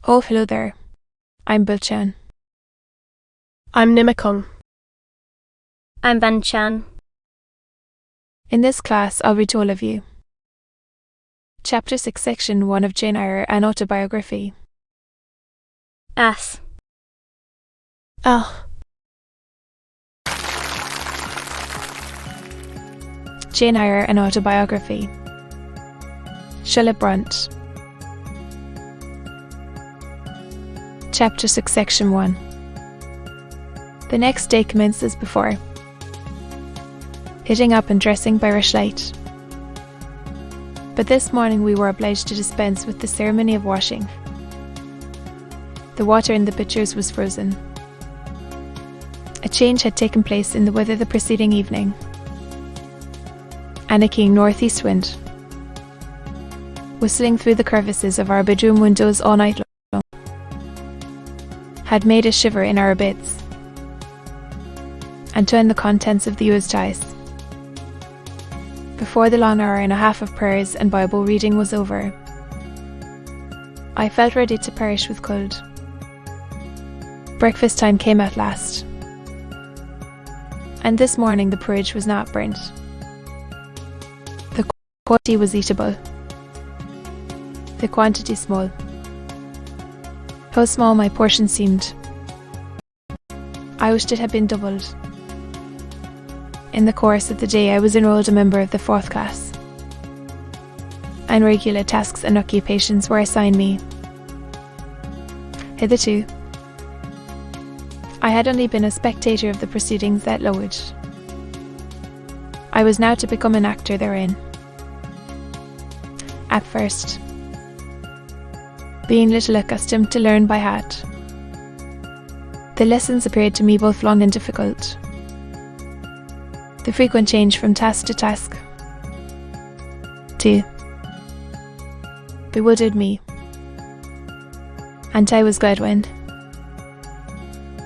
Oh, hello there. I'm Bilchan. I'm Nimikung. I'm Banchan. In this class, I'll read to all of you. Chapter 6, Section 1 of Jane Eyre, an Autobiography. As. Jane Eyre, an Autobiography. Charlotte Brontë. Chapter 6, Section 1. The next day commenced as before. Hitting up and dressing by rushlight. But this morning we were obliged to dispense with the ceremony of washing. The water in the pitchers was frozen. A change had taken place in the weather the preceding evening, and a keen northeast wind, whistling through the crevices of our bedroom windows all night long, had made us shiver in our beds, and turned the contents of the used ice. Before the long hour and a half of prayers and Bible reading was over, I felt ready to perish with cold. Breakfast time came at last, and this morning the porridge was not burnt. The quality was eatable, the quantity small. How small my portion seemed. I wished it had been doubled. In the course of the day I was enrolled a member of the 4th class, and regular tasks and occupations were assigned me. Hitherto, I had only been a spectator of the proceedings at Aloud. I was now to become an actor therein. At first, being little accustomed to learn by heart, the lessons appeared to me both long and difficult. The frequent change from task to task bewildered me, and I was glad when,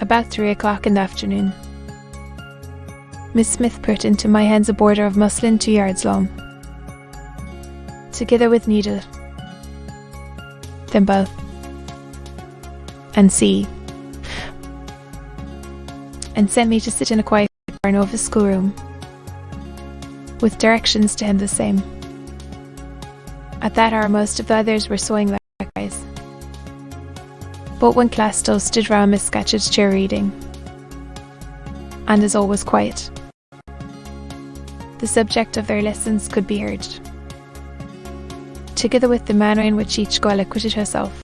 about 3 o'clock in the afternoon, Miss Smith put into my hands a border of muslin 2 yards long, together with needle, thimble, and sea, and sent me to sit in a quiet corner of his schoolroom, with directions to him the same. At that hour most of the others were sewing likewise, but one class still stood round Miss Scatcherd's chair reading, and as all was quiet, the subject of their lessons could be heard, together with the manner in which each girl acquitted herself,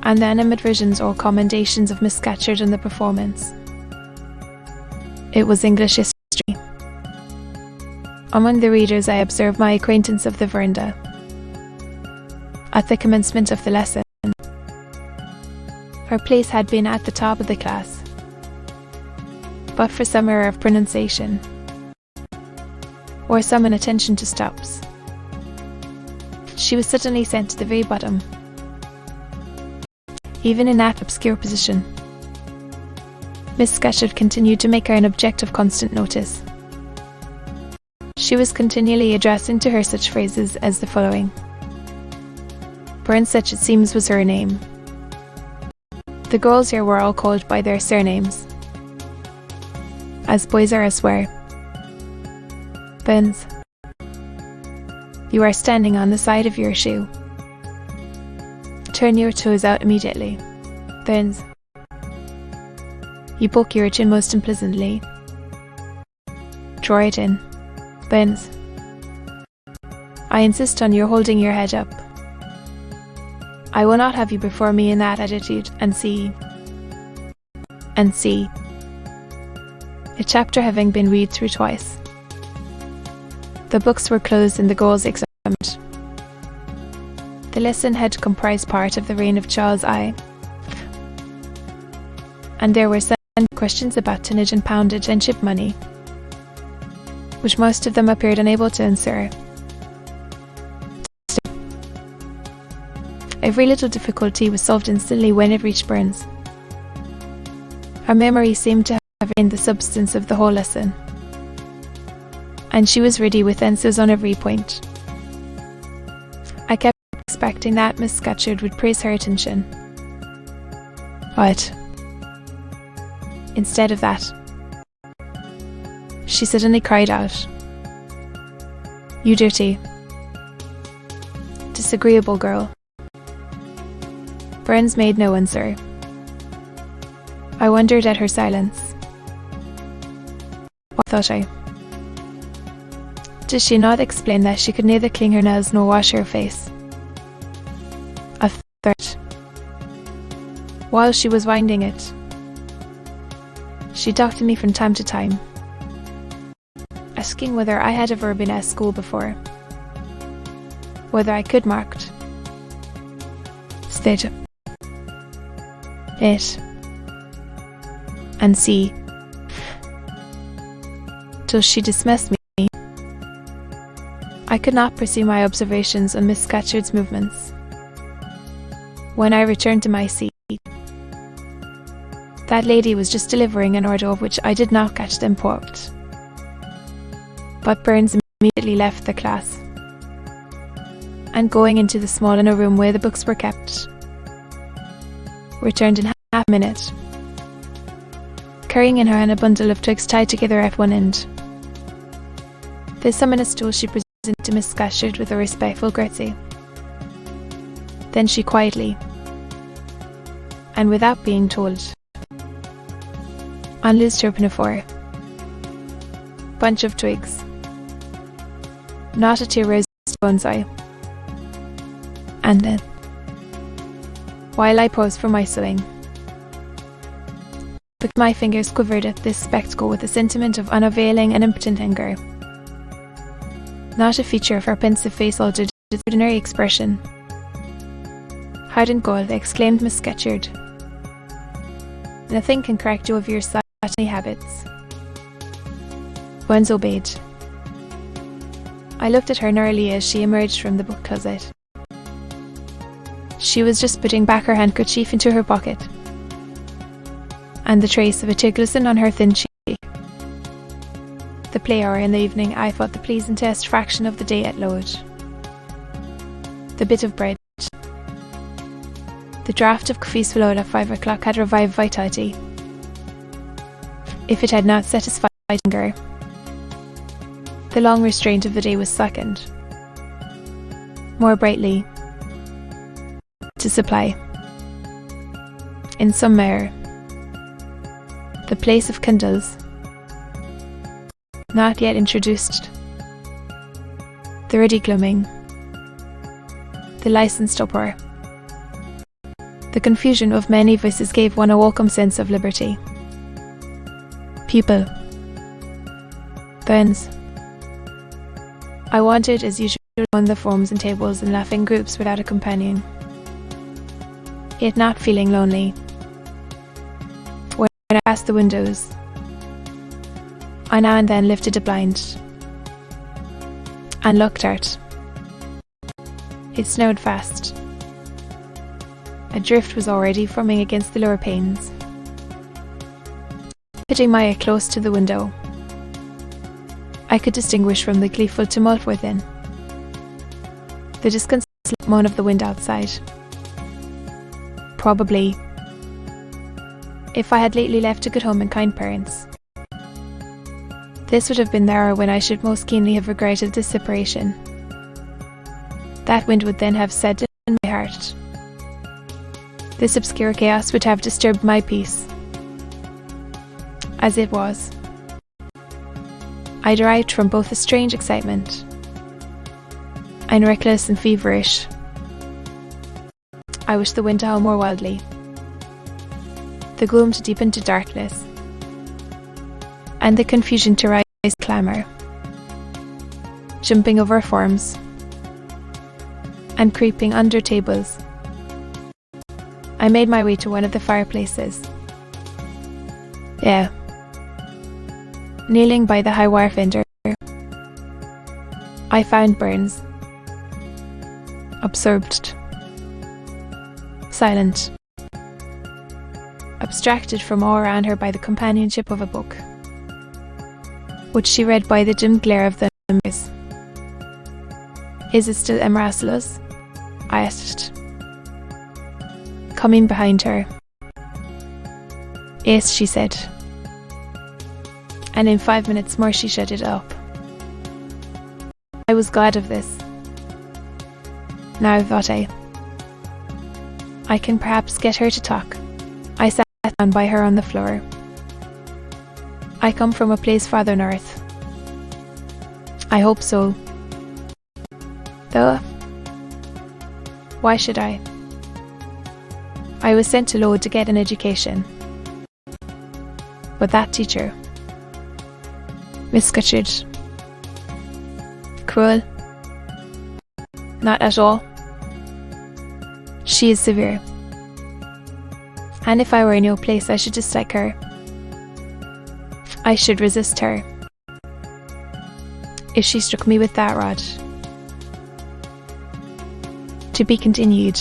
and the animadversions or commendations of Miss Scatcherd on the performance. It was English history. Among the readers I observed my acquaintance of the veranda. At the commencement of the lesson, her place had been at the top of the class, but for some error of pronunciation, or some inattention to stops, she was suddenly sent to the very bottom, even in that obscure position. Miss Scatcherd continued to make her an object of constant notice. She was continually addressing to her such phrases as the following. Brontë, such it seems was her name. The girls here were all called by their surnames, as boys are elsewhere. Bens, you are standing on the side of your shoe. Turn your toes out immediately. Bens, you poke your chin most unpleasantly. Draw it in. Bens, I insist on your holding your head up. I will not have you before me in that attitude, and see. A chapter having been read through twice. The books were closed and the girls examined. The lesson had comprised part of the reign of Charles I, and there were some questions about tonnage and poundage and ship money, which most of them appeared unable to answer. Every little difficulty was solved instantly when it reached Burns. Her memory seemed to have retained the substance of the whole lesson, and she was ready with answers on every point. I kept expecting that Miss Scatcherd would praise her attention. But instead of that, she suddenly cried out, "You dirty, disagreeable girl." Burns made no answer. I wondered at her silence. What thought I? Did she not explain that she could neither clean her nails nor wash her face? A third. While she was winding it, she talked to me from time to time, asking whether I had ever been at school before, whether I could marked, stayed it, and see, till she dismissed me. I could not pursue my observations on Miss Scatcherd's movements. When I returned to my seat, that lady was just delivering an order of which I did not catch the import. But Burns immediately left the class, and going into the small inner room where the books were kept, returned in half a minute, carrying in her hand a bundle of twigs tied together at one end. This summoned a stool she presented to Miss Scatcherd with a respectful curtsy. Then she quietly, and without being told, unloosed her pinafore, bunch of twigs. Not a tear rose to one's eye. And then, while I paused for my sewing, but my fingers quivered at this spectacle with a sentiment of unavailing and impotent anger. Not a feature of her pensive face altered its ordinary expression. "Hard God," exclaimed Miss Scatcherd. "Nothing can correct you of your slatternly habits." Burns obeyed. I looked at her narrowly as she emerged from the book closet. She was just putting back her handkerchief into her pocket, and the trace of a tear glistened on her thin cheek. The play hour in the evening I thought the pleasantest fraction of the day at Aloud. The bit of bread, the draught of coffee swallowed at 5 o'clock had revived vitality. If it had not satisfied hunger, the long restraint of the day was slackened, more brightly, to supply, in some measure, the place of candles, not yet introduced, the ruddy gloaming, the licensed uproar. The confusion of many voices gave one a welcome sense of liberty. People. Burns. I wandered as usual on the forms and tables and laughing groups without a companion, yet not feeling lonely. When I passed the windows, I now and then lifted a blind and looked out. It snowed fast. A drift was already forming against the lower panes. Putting my ear close to the window, I could distinguish from the gleeful tumult within the disconsolate moan of the wind outside. Probably, if I had lately left a good home and kind parents, this would have been the hour when I should most keenly have regretted this separation. That wind would then have said in my heart, this obscure chaos would have disturbed my peace. As it was, I derived from both a strange excitement and reckless and feverish. I wished the wind to howl more wildly, the gloom to deepen to darkness, and the confusion to rise clamour, jumping over forms and creeping under tables. I made my way to one of the fireplaces. Kneeling by the high wire fender, I found Burns, absorbed, silent, abstracted from all around her by the companionship of a book, which she read by the dim glare of the embers. Is it still Emraslos? I asked, coming behind her. Yes, she said. And in 5 minutes more she shut it up. I was glad of this. Now, thought I can perhaps get her to talk. I sat down by her on the floor. I come from a place farther north. I hope so. Though, why should I? I was sent to Aloud to get an education. But that teacher, Miss Scutchard, cruel? Not at all. She is severe. And if I were in your place, I should dislike her. I should resist her. If she struck me with that rod. To be continued.